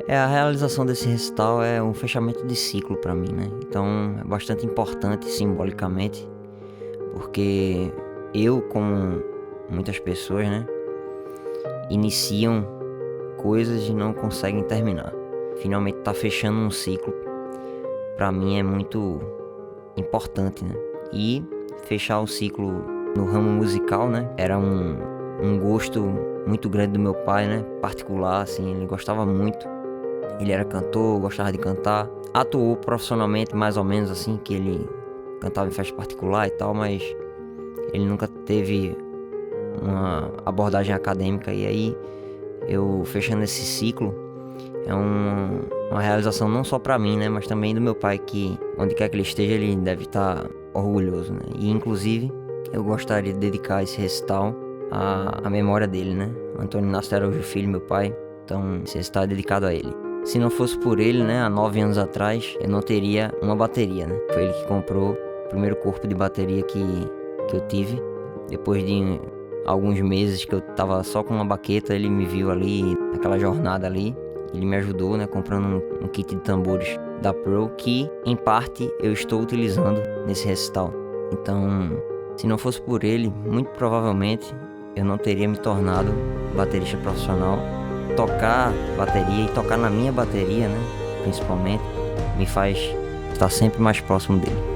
A realização desse recital é um fechamento de ciclo pra mim, né? Então é bastante importante simbolicamente, porque eu, como muitas pessoas, né, iniciam coisas e não conseguem terminar. Finalmente tá fechando um ciclo, pra mim é muito importante, né? E fechar o ciclo no ramo musical, né, era um gosto muito grande do meu pai, né, particular, assim, ele gostava muito. Ele era cantor, gostava de cantar, atuou profissionalmente mais ou menos assim, que ele cantava em festa particular e tal, mas ele nunca teve uma abordagem acadêmica. E aí eu fechando esse ciclo é uma realização não só pra mim, né, mas também do meu pai, que onde quer que ele esteja ele deve estar orgulhoso, né. E inclusive eu gostaria de dedicar esse recital à memória dele, né, Antônio Inácio Araújo Filho, meu pai. Então esse recital é dedicado a ele. Se não fosse por ele, né, há 9 anos atrás, eu não teria uma bateria, né. Foi ele que comprou o primeiro corpo de bateria que eu tive. Depois de alguns meses que eu tava só com uma baqueta, ele me viu ali, naquela jornada ali. Ele me ajudou, né, comprando um kit de tambores da Pro, que em parte eu estou utilizando nesse recital. Então, se não fosse por ele, muito provavelmente eu não teria me tornado baterista profissional. Tocar bateria e tocar na minha bateria, né, principalmente, me faz estar sempre mais próximo dele.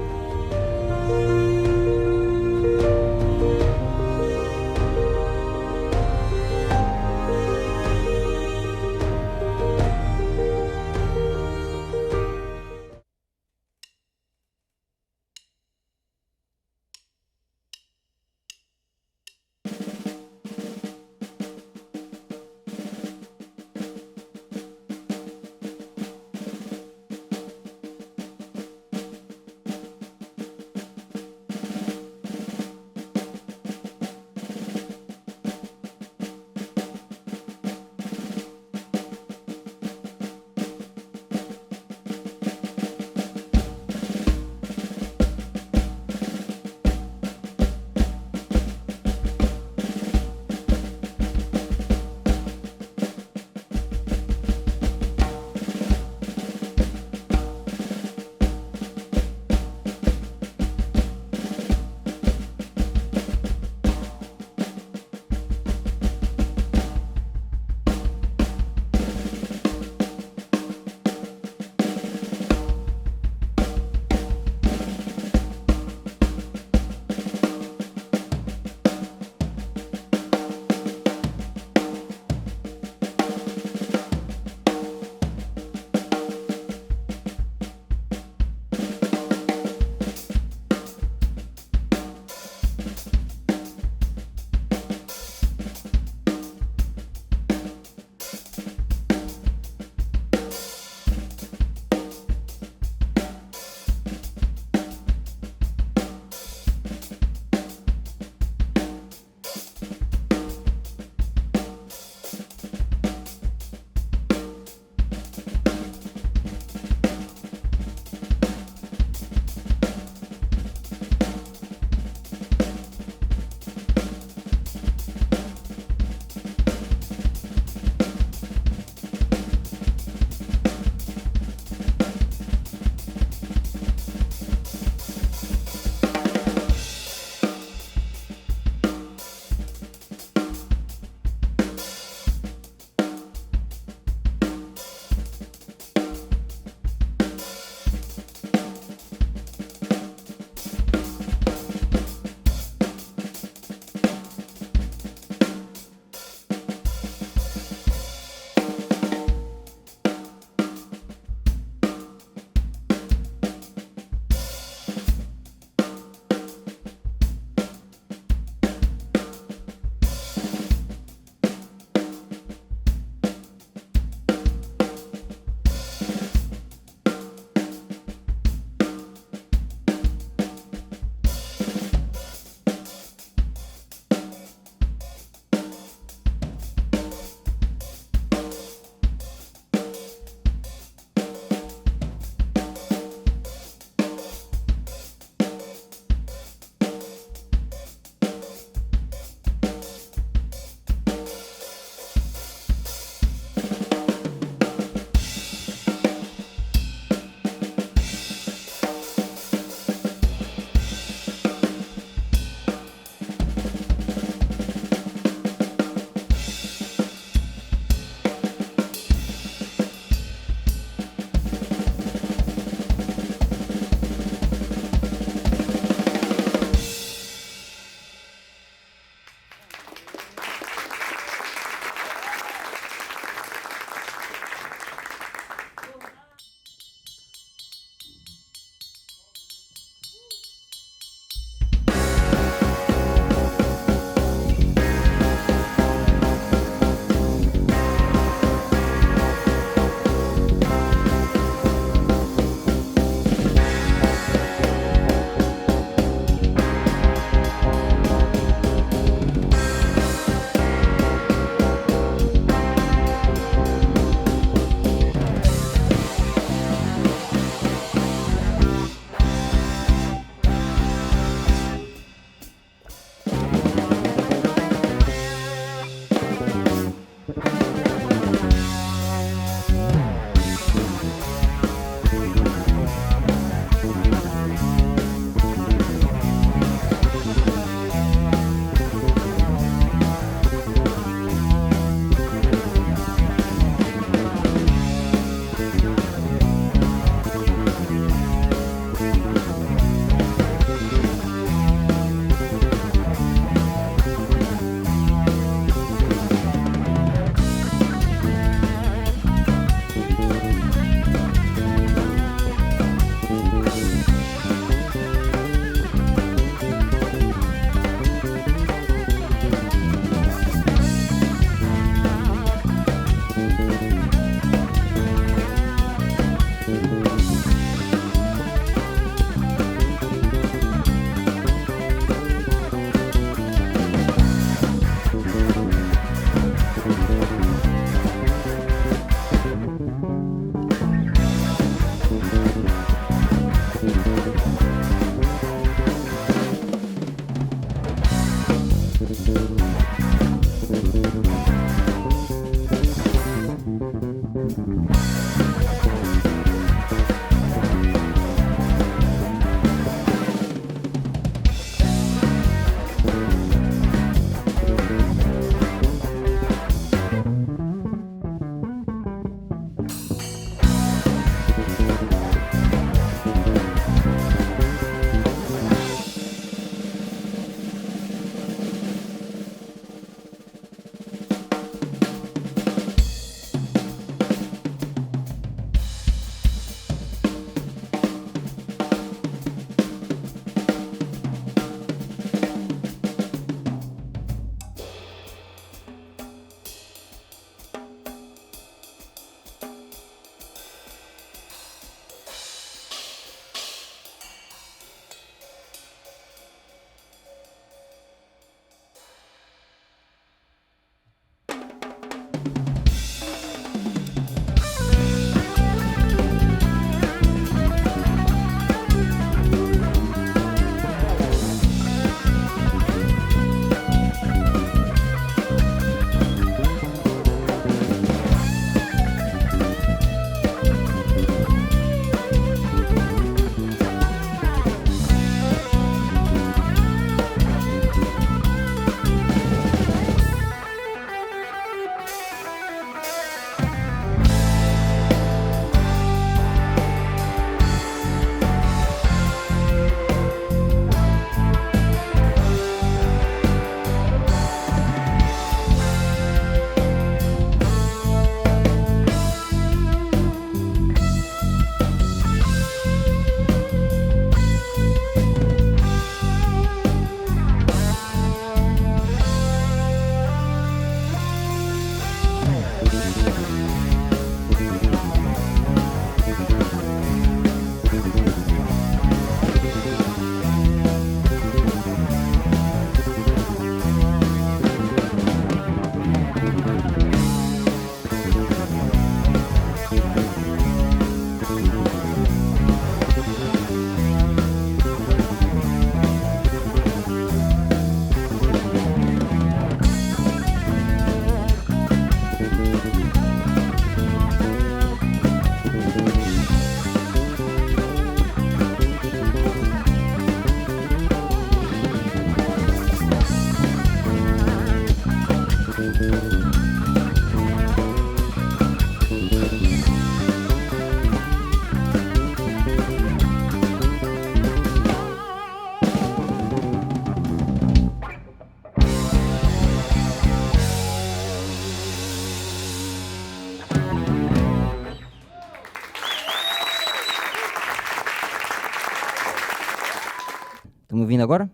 Estão me ouvindo agora?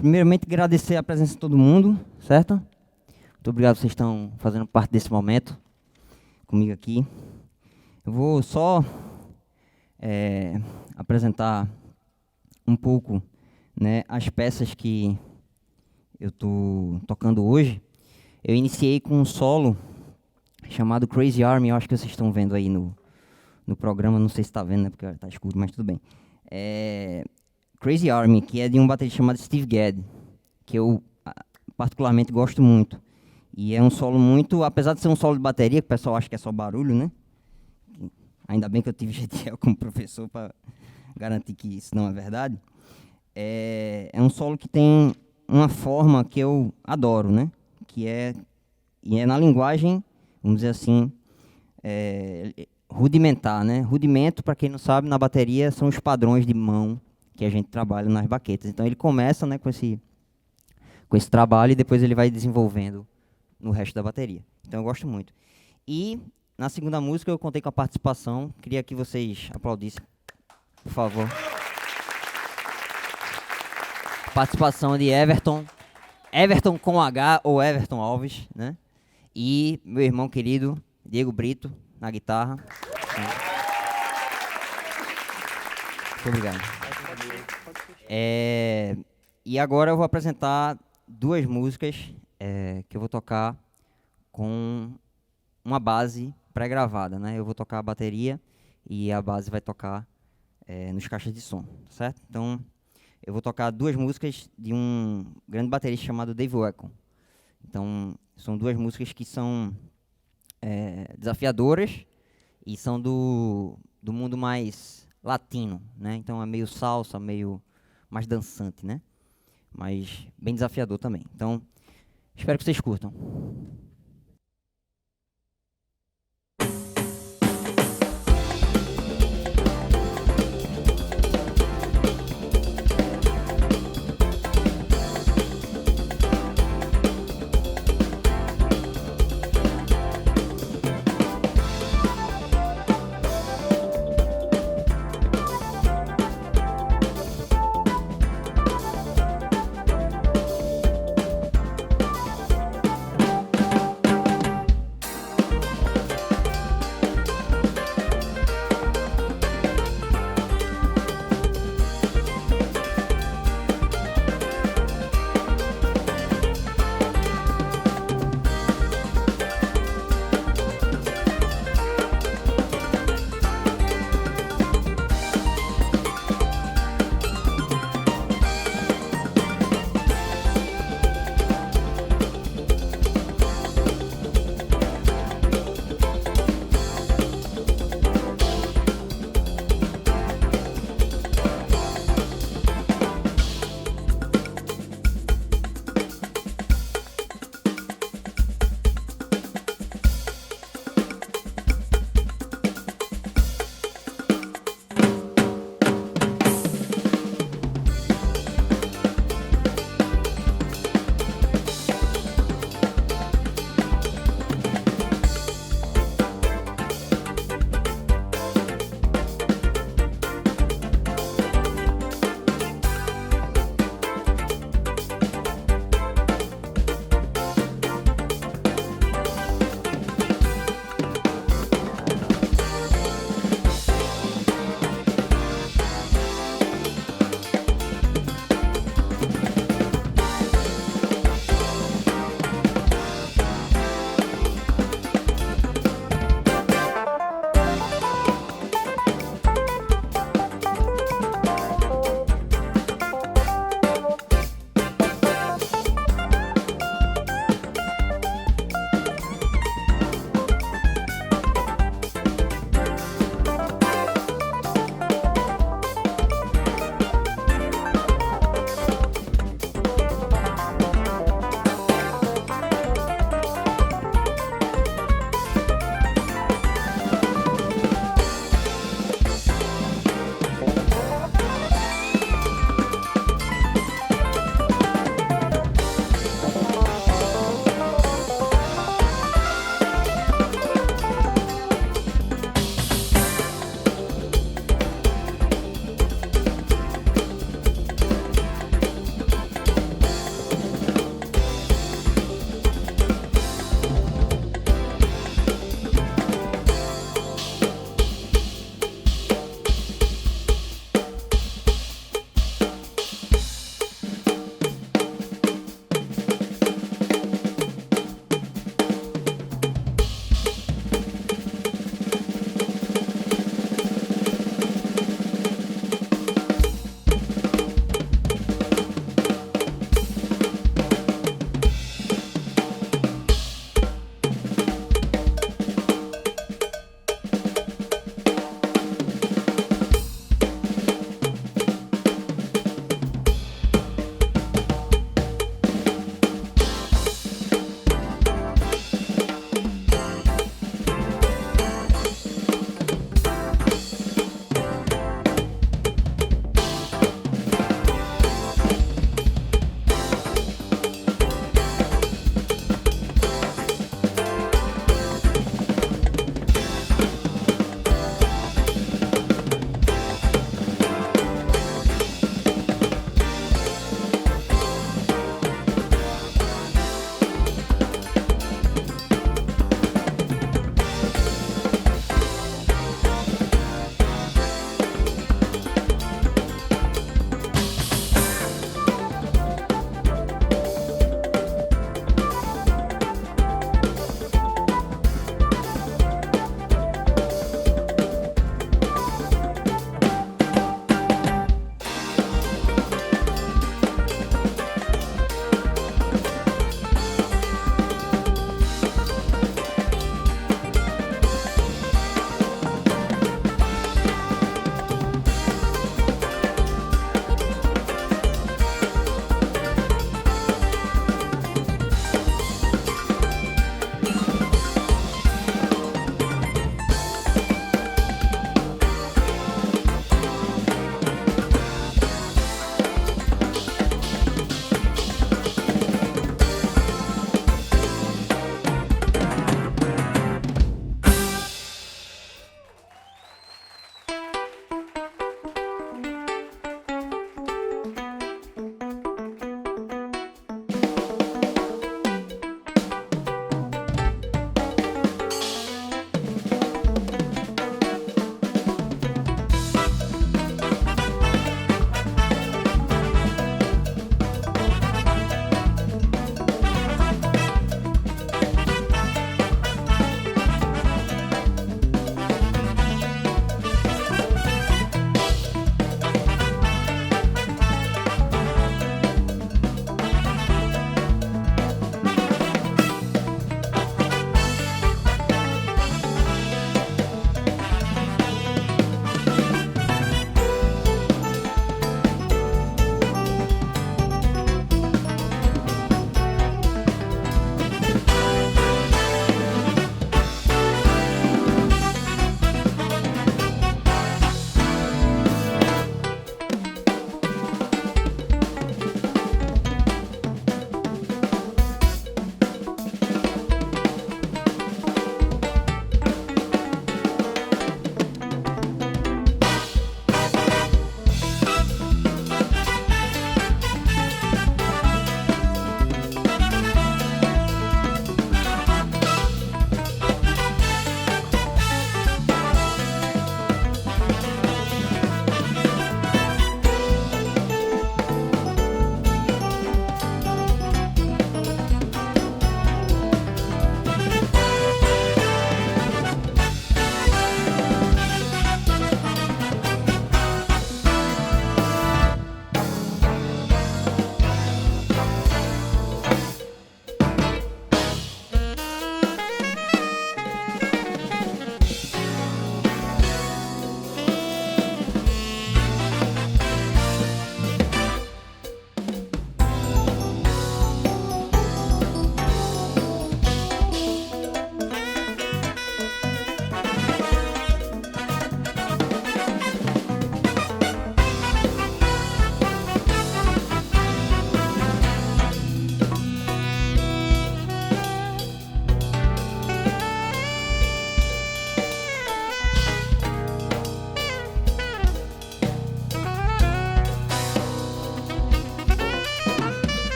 Primeiramente, agradecer a presença de todo mundo, certo? Muito obrigado por vocês estão fazendo parte desse momento comigo aqui. Eu vou só apresentar um pouco, né, as peças que eu estou tocando hoje. Eu iniciei com um solo chamado Crazy Army, eu acho que vocês estão vendo aí no programa, não sei se está vendo, né, porque está escuro, mas tudo bem. Crazy Army, que é de um baterista chamado Steve Gadd, que eu particularmente gosto muito. E é um solo muito, apesar de ser um solo de bateria, que o pessoal acha que é só barulho, né? Ainda bem que eu tive GTL como professor para garantir que isso não é verdade. É um solo que tem uma forma que eu adoro, né? E é na linguagem, vamos dizer assim, rudimentar, né? Rudimento, para quem não sabe, na bateria são os padrões de mão que a gente trabalha nas baquetas. Então ele começa, né, com esse trabalho e depois ele vai desenvolvendo no resto da bateria. Então eu gosto muito. E na segunda música eu contei com a participação, queria que vocês aplaudissem, por favor. Participação de Everton com H ou Everton Alves, né? E meu irmão querido Diego Brito na guitarra. Muito obrigado. E agora eu vou apresentar duas músicas que eu vou tocar com uma base pré-gravada, né? Eu vou tocar a bateria e a base vai tocar nos caixas de som, certo? Então, eu vou tocar duas músicas de um grande baterista chamado Dave Weckl. Então, são duas músicas que são desafiadoras e são do mundo mais latino, né? Então é meio salsa, meio mais dançante, né? Mas bem desafiador também. Então, espero que vocês curtam.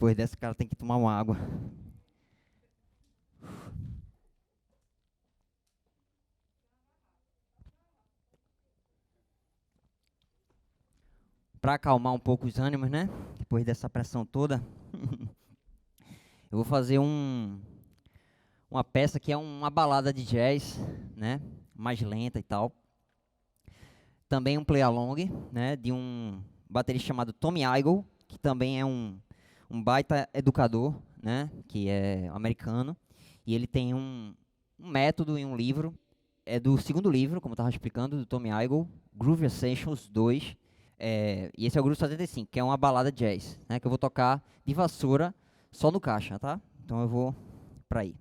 Depois dessa, o cara tem que tomar uma água. Para acalmar um pouco os ânimos, né? Depois dessa pressão toda, eu vou fazer uma peça que é uma balada de jazz, né? Mais lenta e tal. Também um play along, né? De um baterista chamado Tommy Igoe, que também é um baita educador, né? Que é americano. E ele tem um método e um livro. É do segundo livro, como eu estava explicando, do Tommy Igoe, Groove Essentials 2. E esse é o Groove 75, que é uma balada jazz, né? Que eu vou tocar de vassoura só no caixa, tá? Então eu vou para aí.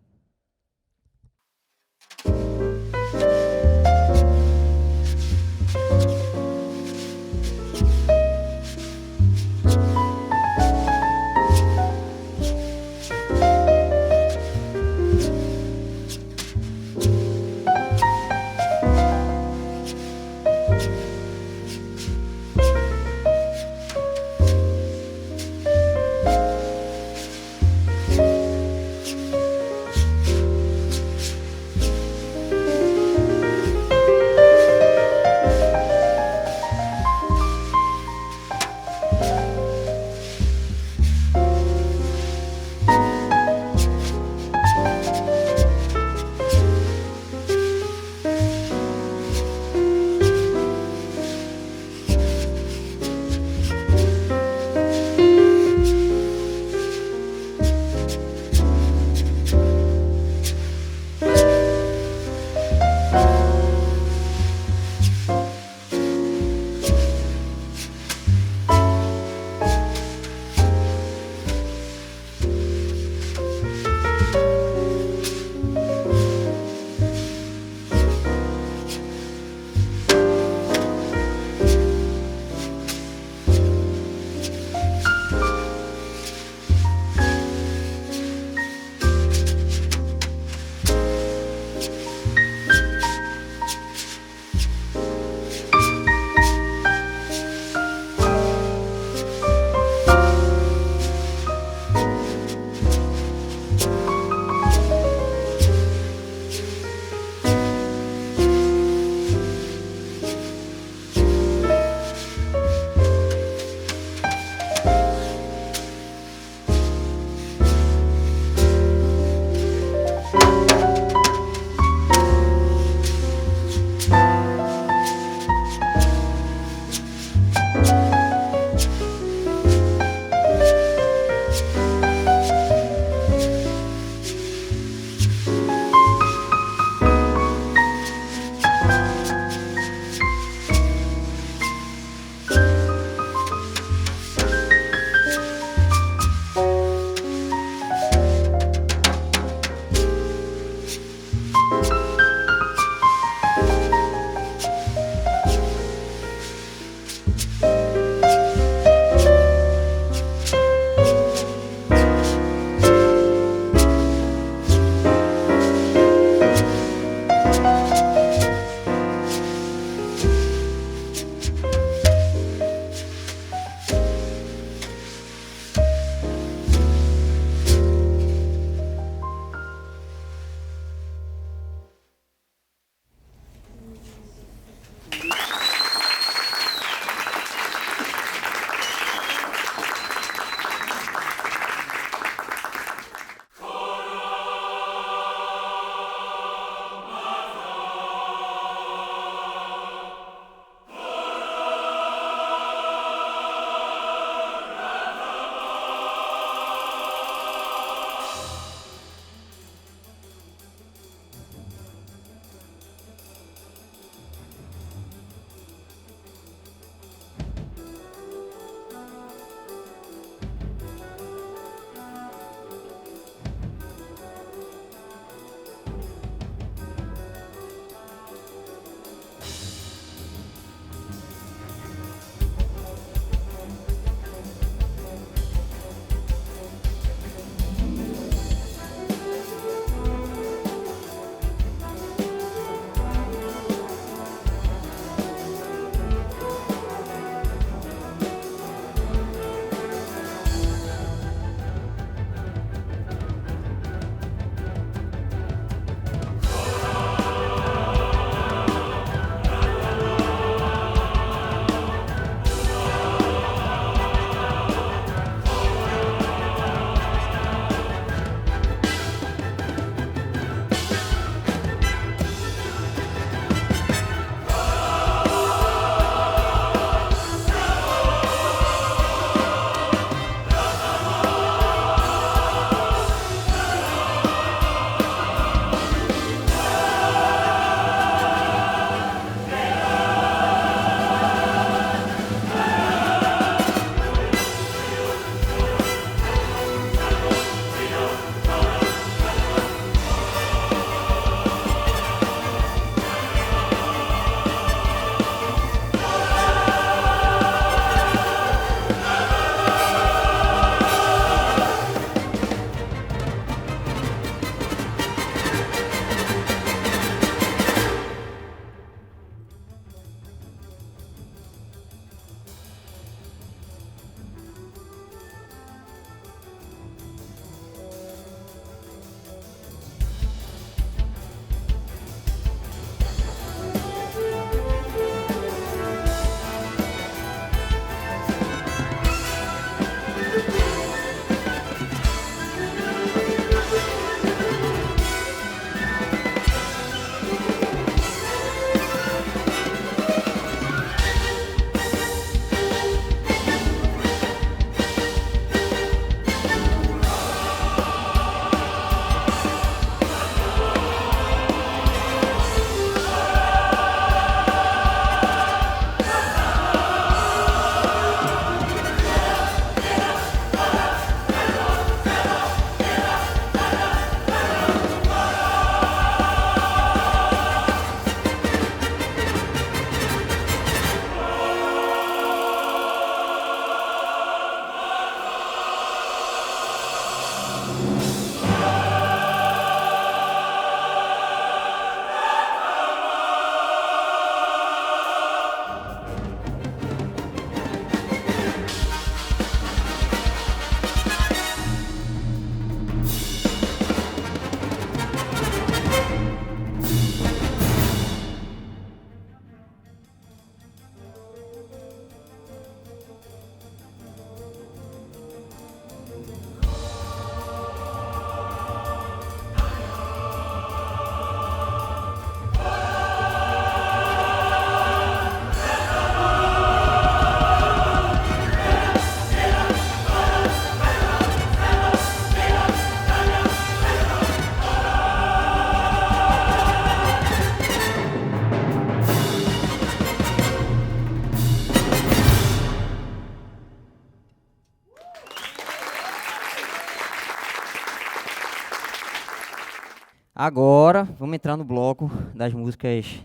Agora, vamos entrar no bloco das músicas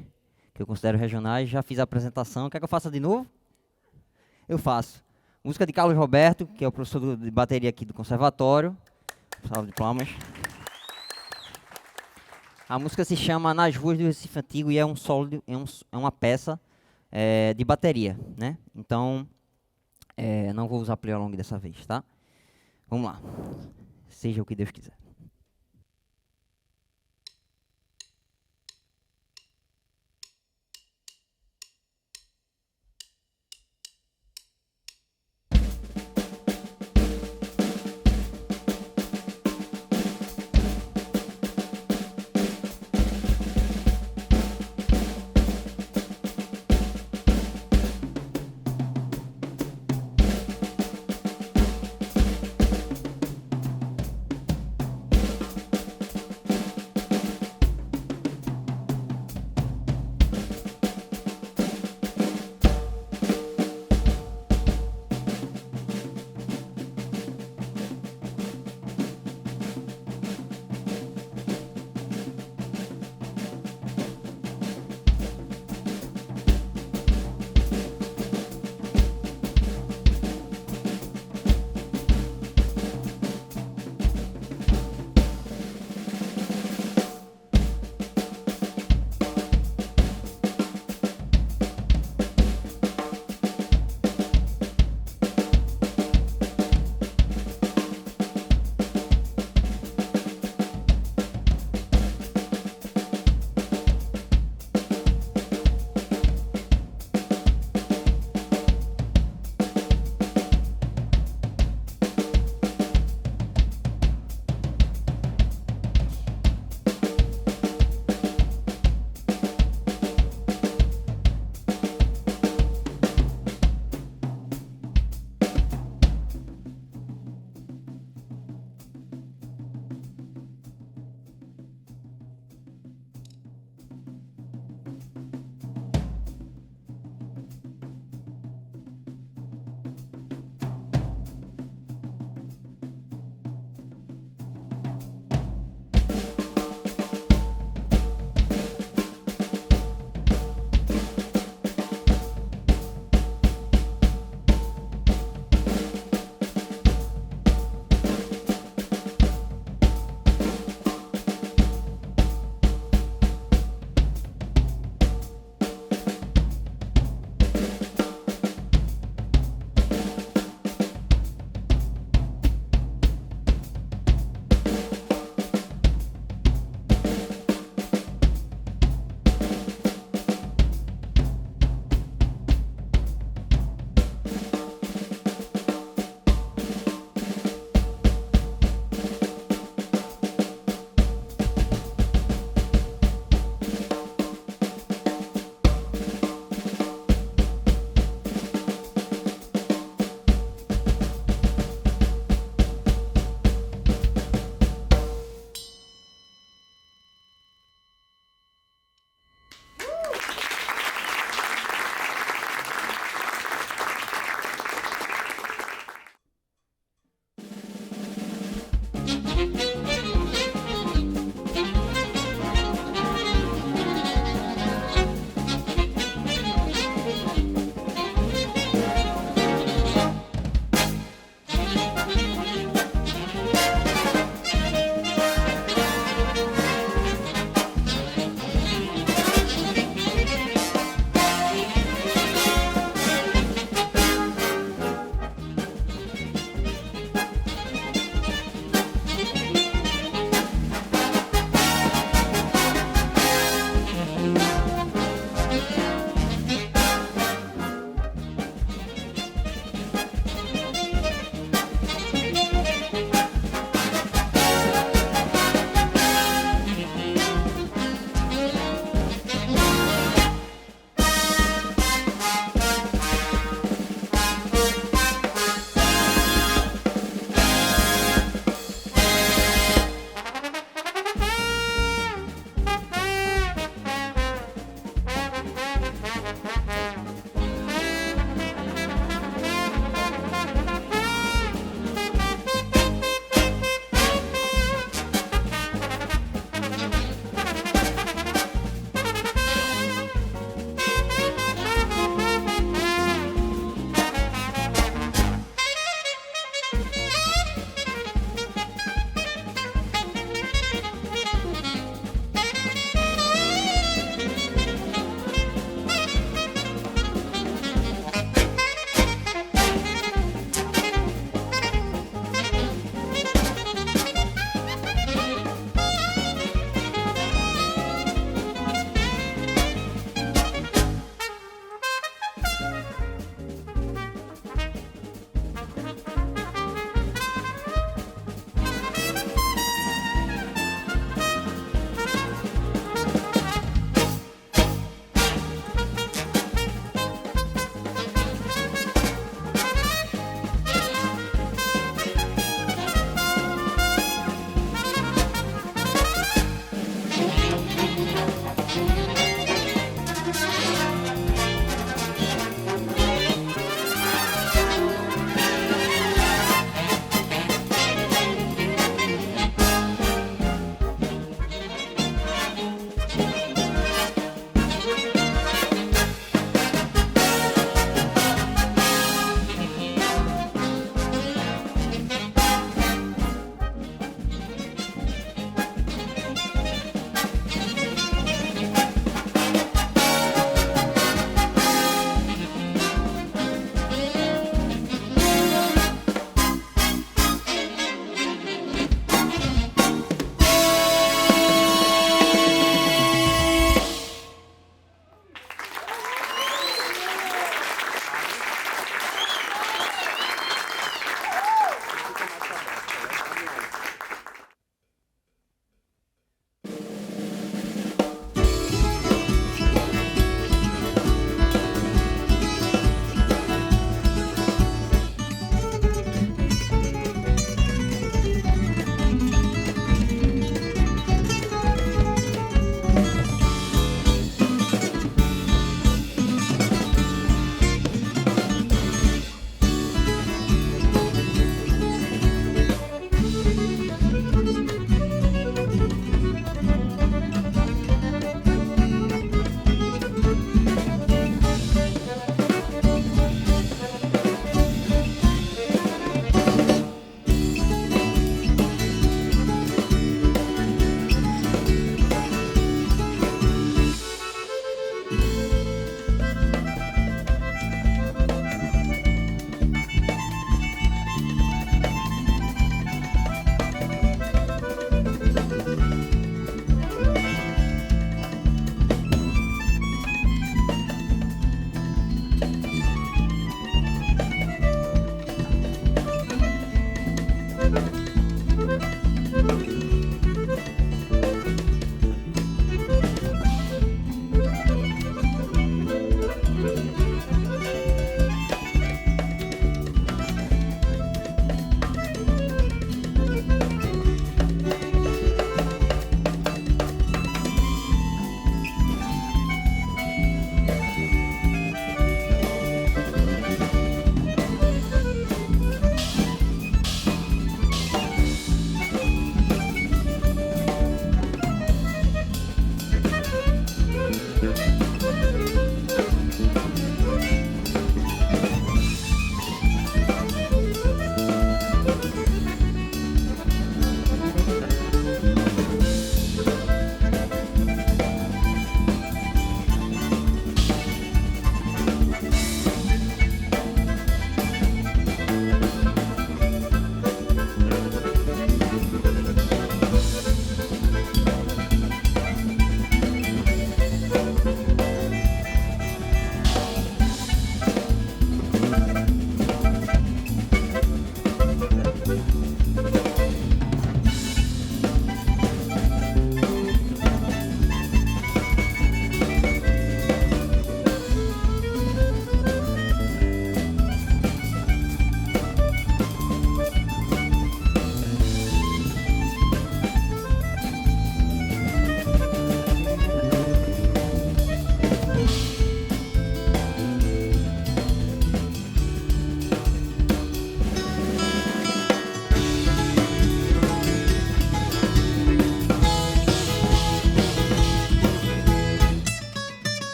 que eu considero regionais. Já fiz a apresentação. Quer que eu faça de novo? Eu faço. Música de Carlos Roberto, que é o professor de bateria aqui do conservatório. Salve de palmas. A música se chama Nas Ruas do Recife Antigo e é um solo, é uma peça de bateria, né? Então, não vou usar play along dessa vez, tá? Vamos lá. Seja o que Deus quiser.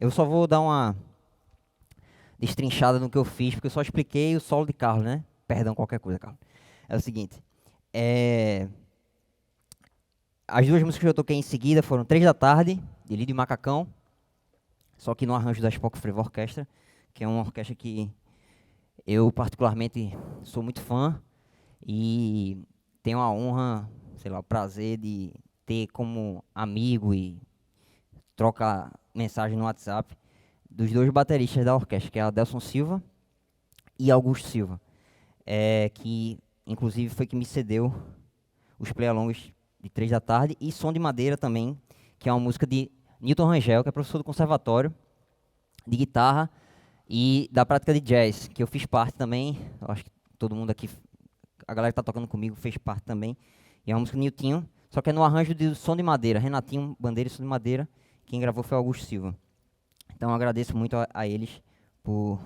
Eu só vou dar uma destrinchada no que eu fiz, porque eu só expliquei o solo de Carlos, né? Perdão, qualquer coisa, Carlos. É o seguinte, as duas músicas que eu toquei em seguida foram 3 da Tarde, de Lídio Macacão, só que no arranjo da Spock Frevo Orquestra, que é uma orquestra que eu particularmente sou muito fã e tenho a honra, sei lá, o prazer de ter como amigo e trocar mensagem no WhatsApp dos dois bateristas da orquestra, que é Adelson Silva e Augusto Silva, que inclusive foi que me cedeu os play-alongs de 3 da Tarde, e Som de Madeira também, que é uma música de Newton Rangel, que é professor do conservatório de guitarra e da prática de jazz, que eu fiz parte também. Eu acho que todo mundo aqui, a galera que tá tocando comigo, fez parte também. E é uma música de Niltinho, só que é no arranjo de Som de Madeira, Renatinho Bandeira e Som de Madeira. Quem gravou foi Augusto Silva. Então eu agradeço muito a eles por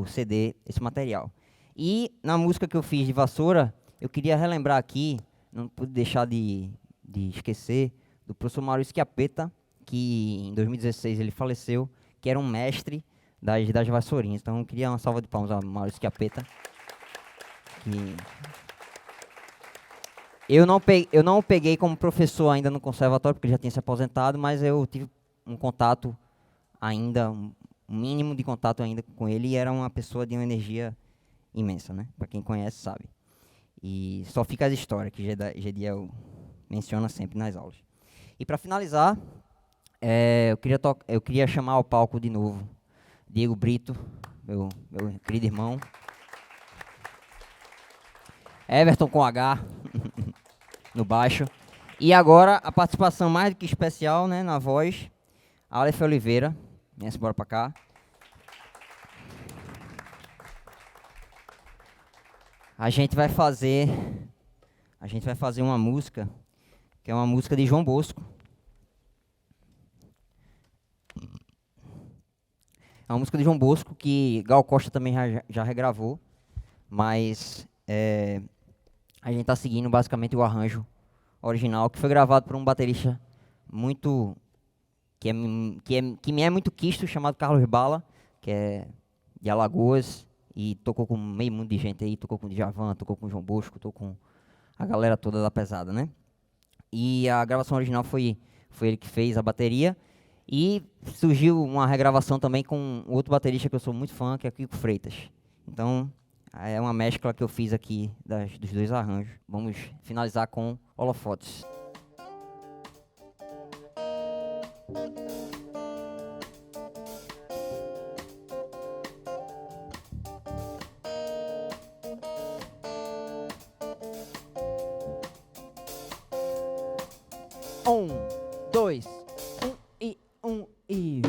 ceder esse material. E na música que eu fiz de Vassoura, eu queria relembrar aqui, não pude deixar de esquecer, do professor Maurício Chiappetta, que em 2016 ele faleceu, que era um mestre das vassourinhas. Então eu queria uma salva de palmas a Maurício Chiappetta. Que eu não o peguei como professor ainda no conservatório, porque ele já tinha se aposentado, mas eu tive um contato ainda, um mínimo de contato ainda com ele, e era uma pessoa de uma energia imensa, né? Para quem conhece sabe. E só fica as histórias que Gediel menciona sempre nas aulas. E para finalizar, eu queria chamar ao palco de novo Diego Brito, meu querido irmão. Everton com H no baixo. E agora a participação mais do que especial, né, na voz, Aleph Oliveira. Vem-se embora para cá. A gente vai fazer uma música, que é uma música de João Bosco. É uma música de João Bosco que Gal Costa também já regravou, mas a gente está seguindo basicamente o arranjo original, que foi gravado por um baterista muito que me é muito quisto, chamado Carlos Bala, que é de Alagoas, e tocou com meio mundo de gente aí, tocou com o Djavan, tocou com o João Bosco, tocou com a galera toda da pesada, né? E a gravação original foi ele que fez a bateria, e surgiu uma regravação também com outro baterista que eu sou muito fã, que é Kiko Freitas. Então, é uma mescla que eu fiz aqui dos dois arranjos. Vamos finalizar com Holofotes. Um, dois, um e...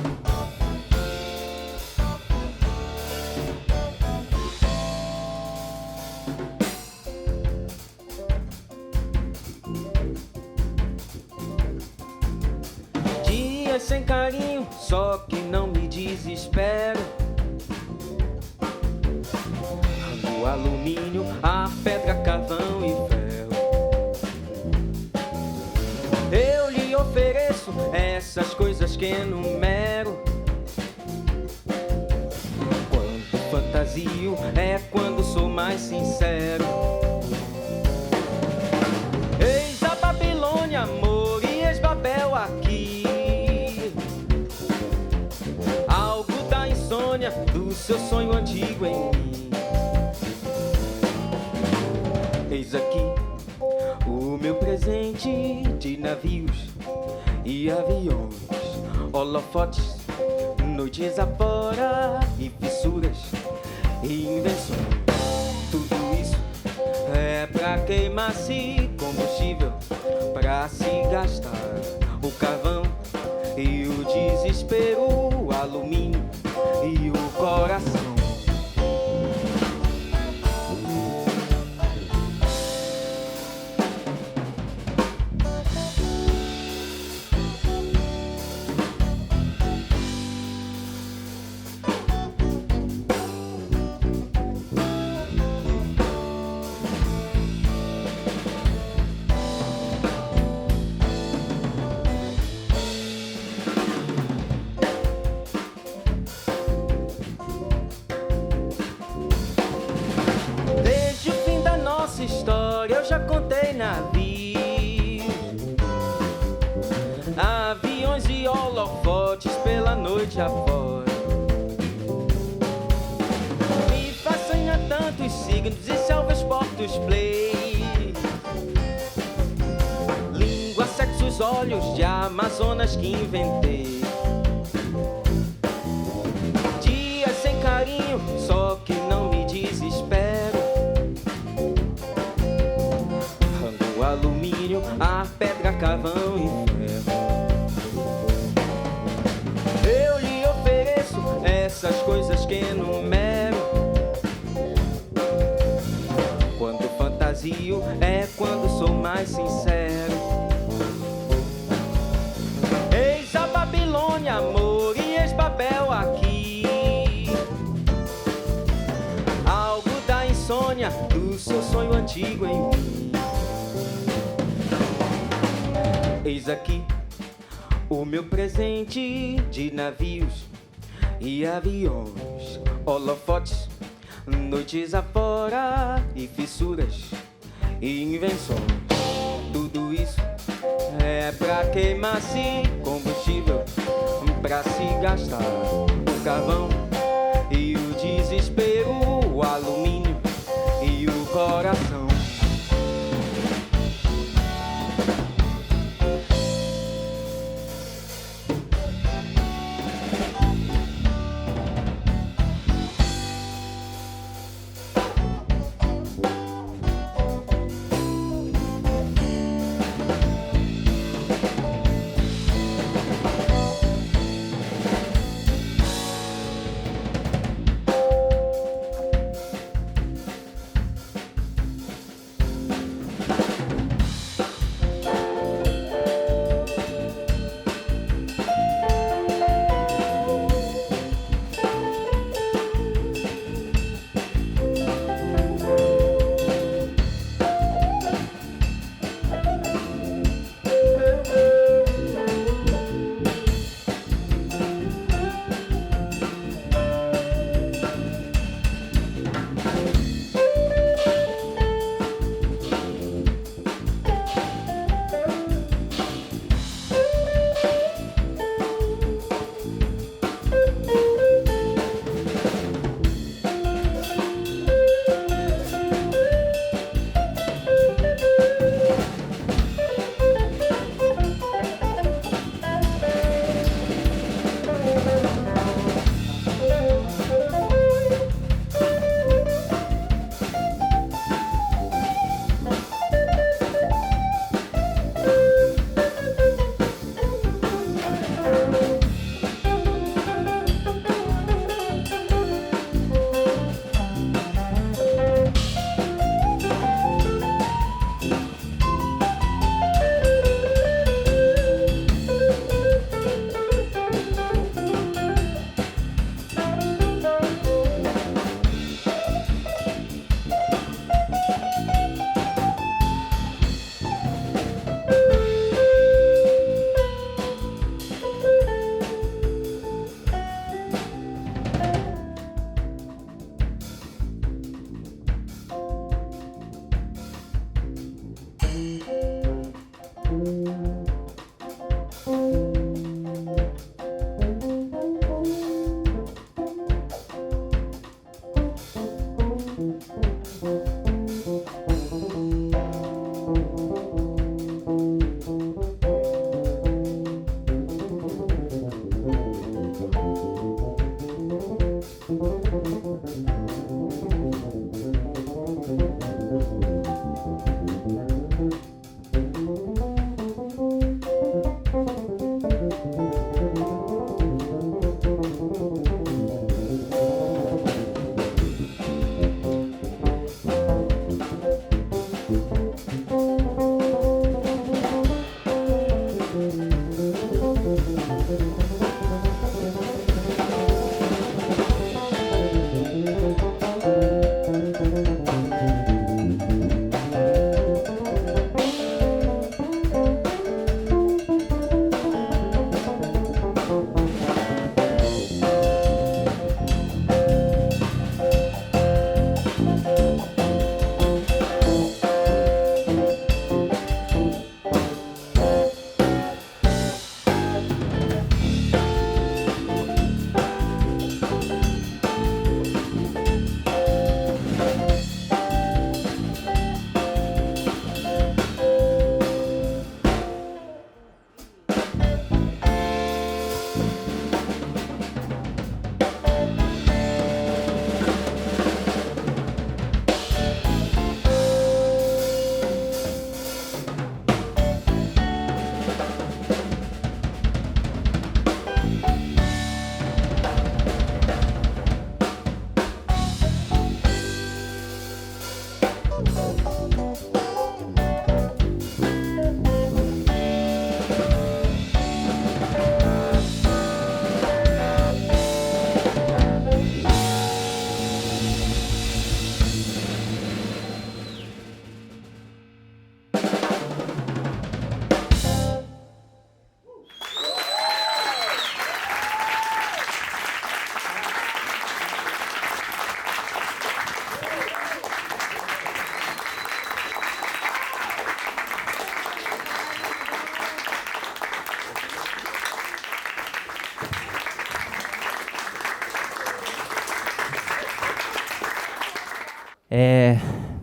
Dias sem carinho, só que não me desespero. O alumínio, a pedra, carvão e ferro. Eu lhe ofereço essas coisas que enumero. Quando fantasio é quando sou mais sincero. Eis a Babilônia, amor, e eis Babel aqui. Algo da insônia do seu sonho antigo em mim. Eis aqui o meu presente de navios e aviões, holofotes, noites afora e fissuras e invenções. Tudo isso é pra queimar-se combustível, pra se gastar o carvão e o desespero, o alumínio e o coração. comandei navios, aviões e holofotes pela noite afora. Me fascina tanto os signos e selvas portos play, língua, sexo, os olhos de Amazonas que inventei. Dias sem carinho, só que não me desespero. Rango, alumínio, a pedra, carvão e ferro. Eu lhe ofereço essas coisas que enumero. Quando fantasio é quando sou mais sincero. Eis a Babilônia, amor, e eis Babel aqui. Algo da insônia do seu sonho antigo em mim. Eis aqui o meu presente de navios e aviões, holofotes, noites afora e fissuras e invenções. Tudo isso é pra queimar-se combustível, pra se gastar o carvão e o desespero, o alumínio e o coração.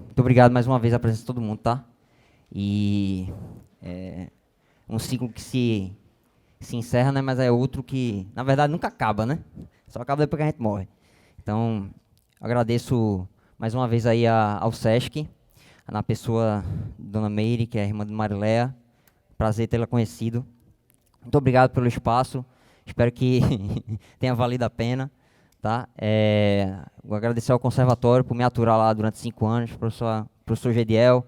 Muito obrigado mais uma vez a presença de todo mundo, tá? E um ciclo que se encerra, né? Mas é outro que, na verdade, nunca acaba, né? Só acaba depois que a gente morre. Então, agradeço mais uma vez aí ao Sesc, na pessoa de Dona Meire, que é a irmã de Mariléia. Prazer tê-la conhecido. Muito obrigado pelo espaço. Espero que tenha valido a pena. Tá? Vou agradecer ao conservatório por me aturar lá durante 5 anos, professor Gediel,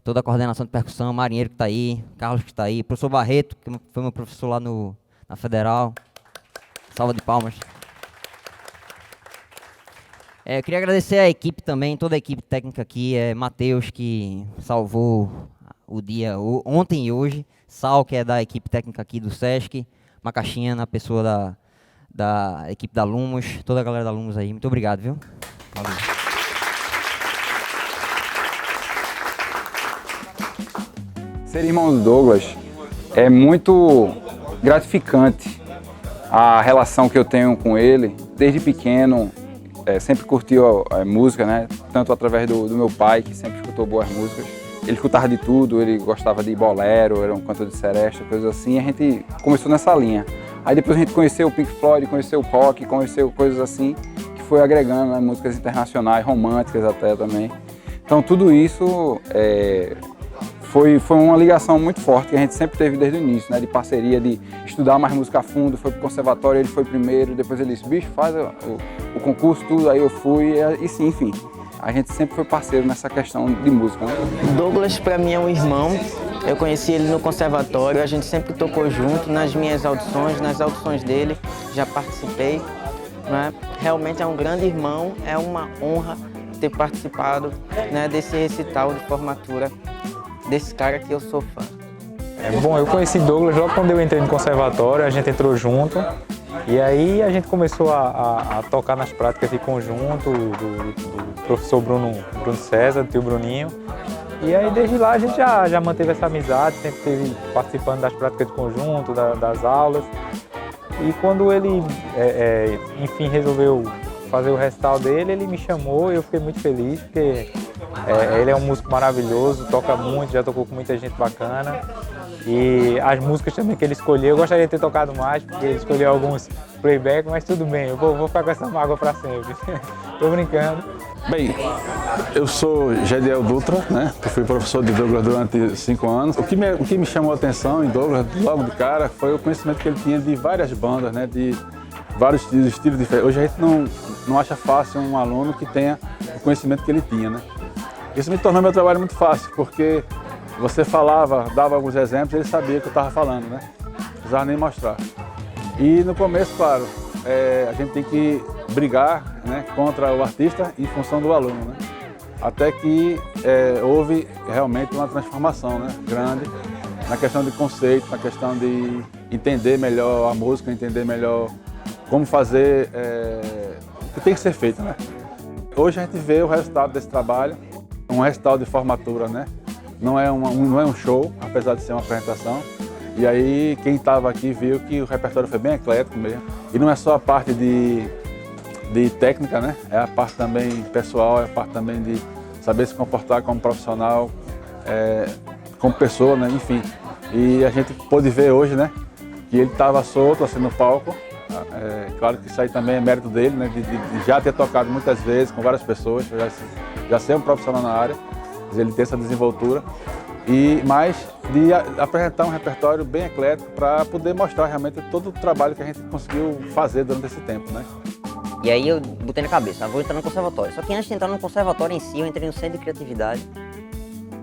toda a coordenação de percussão, Marinheiro que está aí, Carlos que está aí, professor Barreto, que foi meu professor lá na Federal. Salva de palmas. Queria agradecer a equipe também, toda a equipe técnica aqui, Matheus, que salvou o dia ontem e hoje, Sal, que é da equipe técnica aqui do Sesc, Macaxinha, na pessoa da equipe da Lumos, toda a galera da Lumos aí. Muito obrigado, viu? Valeu. Ser irmão do Douglas é muito gratificante. A relação que eu tenho com ele, desde pequeno, sempre curtiu a música, né? Tanto através do meu pai, que sempre escutou boas músicas. Ele escutava de tudo, ele gostava de bolero, era um cantor de seresta, coisas assim. A gente começou nessa linha. Aí depois a gente conheceu o Pink Floyd, conheceu o rock, conheceu coisas assim, que foi agregando, né, músicas internacionais, românticas até também. Então tudo isso foi uma ligação muito forte que a gente sempre teve desde o início, né, de parceria, de estudar mais música a fundo. Foi pro conservatório, ele foi primeiro, depois ele disse, bicho, faz o concurso, tudo, aí eu fui, e sim, enfim. A gente sempre foi parceiro nessa questão de música, né? Douglas, para mim, é um irmão. Eu conheci ele no conservatório, a gente sempre tocou junto nas minhas audições, nas audições dele, já participei. Né? Realmente é um grande irmão, é uma honra ter participado, né, desse recital de formatura desse cara que eu sou fã. Bom, eu conheci Douglas logo quando eu entrei no conservatório, a gente entrou junto. E aí a gente começou a tocar nas práticas de conjunto do professor Bruno César, do tio Bruninho. E aí desde lá a gente já manteve essa amizade, sempre esteve participando das práticas de conjunto, das aulas. E quando ele, enfim, resolveu fazer o recital dele, ele me chamou e eu fiquei muito feliz, porque ele é um músico maravilhoso, toca muito, já tocou com muita gente bacana. E as músicas também que ele escolheu, eu gostaria de ter tocado mais, porque ele escolheu alguns playback, mas tudo bem, eu vou ficar com essa mágoa para sempre. Tô brincando. Bem, eu sou Gediel Dutra, né? Eu fui professor de Douglas durante 5 anos. O que me chamou a atenção em Douglas, logo de cara, foi o conhecimento que ele tinha de várias bandas, né? De vários estilos diferentes. Hoje a gente não acha fácil um aluno que tenha o conhecimento que ele tinha, né? Isso me tornou meu trabalho muito fácil, porque você falava, dava alguns exemplos, ele sabia o que eu estava falando, né? Não precisava nem mostrar. E no começo, claro, a gente tem que brigar, né, contra o artista em função do aluno, né? Até que houve realmente uma transformação, né, grande na questão de conceito, na questão de entender melhor a música, entender melhor como fazer o que tem que ser feito, né? Hoje a gente vê o resultado desse trabalho, um recital de formatura, né? Não é um show, apesar de ser uma apresentação. E aí quem estava aqui viu que o repertório foi bem eclético mesmo. E não é só a parte de técnica, né? É a parte também pessoal, é a parte também de saber se comportar como profissional, como pessoa, né? Enfim. E a gente pôde ver hoje, né, que ele estava solto assim no palco. Claro que isso aí também é mérito dele, né? De já ter tocado muitas vezes com várias pessoas, já ser um profissional na área, ele ter essa desenvoltura. Mas de apresentar um repertório bem eclético para poder mostrar realmente todo o trabalho que a gente conseguiu fazer durante esse tempo, né? E aí eu botei na cabeça, vou entrar no conservatório. Só que antes de entrar no conservatório em si, eu entrei no Centro de Criatividade,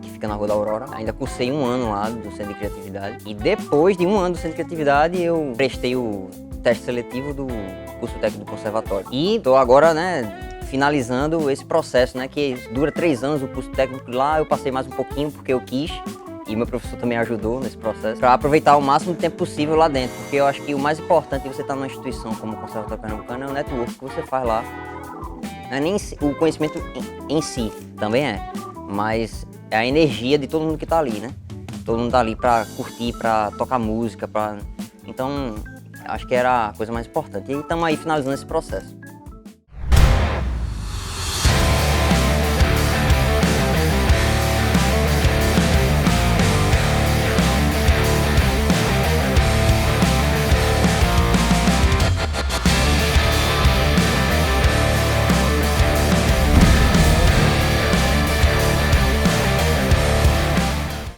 que fica na Rua da Aurora. Ainda cursei 1 ano lá do Centro de Criatividade. E depois de 1 ano do Centro de Criatividade, eu prestei o teste seletivo do curso técnico do conservatório. E estou agora, né, finalizando esse processo, né, que dura 3 anos o curso técnico. Lá eu passei mais um pouquinho porque eu quis, e meu professor também ajudou nesse processo, para aproveitar o máximo de tempo possível lá dentro, porque eu acho que o mais importante de você estar numa instituição como o Conservatório Pernambucano é o network que você faz lá. Não é nem o conhecimento em si, também mas é a energia de todo mundo que está ali, né? Todo mundo está ali para curtir, para tocar música, então acho que era a coisa mais importante. E estamos aí finalizando esse processo.